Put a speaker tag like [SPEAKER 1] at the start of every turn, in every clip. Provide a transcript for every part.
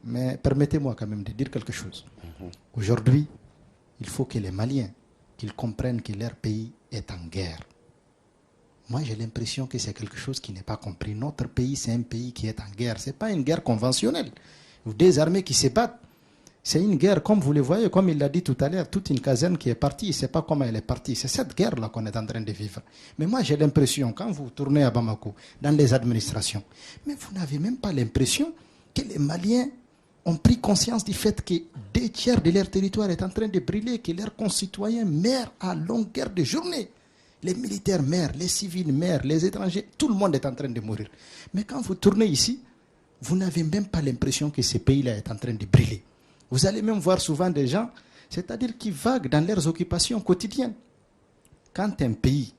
[SPEAKER 1] Mais permettez-moi quand même de dire quelque chose. Aujourd'hui, il faut que les Maliens qu'ils comprennent que leur pays est en guerre. Moi, j'ai l'impression que c'est quelque chose qui n'est pas compris. Notre pays, c'est un pays qui est en guerre. Ce n'est pas une guerre conventionnelle. Des armées qui se battent. C'est une guerre, comme vous le voyez, comme il l'a dit tout à l'heure, toute une caserne qui est partie. Il ne sait pas comment elle est partie. C'est cette guerre-là qu'on est en train de vivre. Mais moi, j'ai l'impression, quand vous tournez à Bamako, dans les administrations, mais vous n'avez même pas l'impression que les Maliens ont pris conscience du fait que 2/3 de leur territoire est en train de brûler, que leurs concitoyens meurent à longueur de journée. Les militaires meurent, les civils meurent, les étrangers, tout le monde est en train de mourir. Mais quand vous tournez ici, vous n'avez même pas l'impression que ce pays-là est en train de brûler. Vous allez même voir souvent des gens, c'est-à-dire qui vaguent dans leurs occupations quotidiennes. Quand un pays,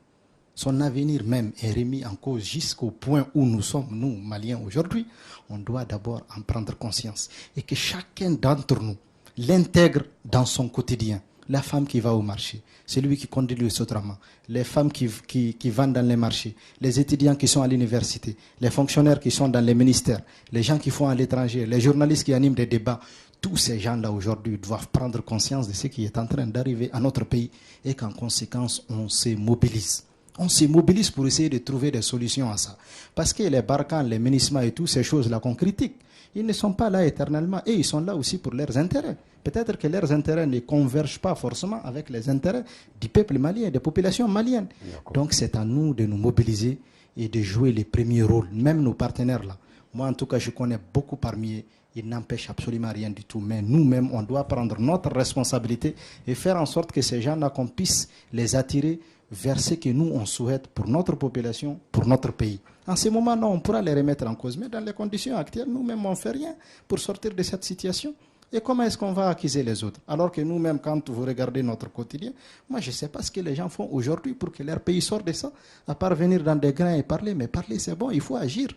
[SPEAKER 1] son avenir même est remis en cause jusqu'au point où nous sommes, nous, Maliens, aujourd'hui, on doit d'abord en prendre conscience. Et que chacun d'entre nous l'intègre dans son quotidien. La femme qui va au marché, celui qui conduit le sotrama, les femmes qui vendent dans les marchés, les étudiants qui sont à l'université, les fonctionnaires qui sont dans les ministères, les gens qui font à l'étranger, les journalistes qui animent des débats. Tous ces gens-là aujourd'hui doivent prendre conscience de ce qui est en train d'arriver à notre pays et qu'en conséquence, on se mobilise. On se mobilise pour essayer de trouver des solutions à ça. Parce que les Barkhane, les MINUSMA et toutes ces choses-là qu'on critique, ils ne sont pas là éternellement et ils sont là aussi pour leurs intérêts. Peut-être que leurs intérêts ne convergent pas forcément avec les intérêts du peuple malien, des populations maliennes. Donc c'est à nous de nous mobiliser et de jouer les premiers rôles, même nos partenaires là. Moi en tout cas je connais beaucoup parmi eux, ils n'empêchent absolument rien du tout. Mais nous-mêmes on doit prendre notre responsabilité et faire en sorte que ces gens-là qu'on puisse les attirer vers ce que nous on souhaite pour notre population, pour notre pays. En ce moment, non, on pourra les remettre en cause. Mais dans les conditions actuelles, nous-mêmes, on ne fait rien pour sortir de cette situation. Et comment est-ce qu'on va accuser les autres? Alors que nous-mêmes, quand vous regardez notre quotidien, moi, je ne sais pas ce que les gens font aujourd'hui pour que leur pays sorte de ça, à part venir dans des grains et parler. Mais parler, c'est bon, il faut agir.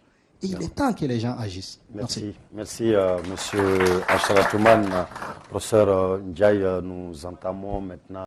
[SPEAKER 1] Et il est temps que les gens agissent.
[SPEAKER 2] Merci. Merci, monsieur Acharatoumane. Professeur Ndiaye, nous entamons maintenant.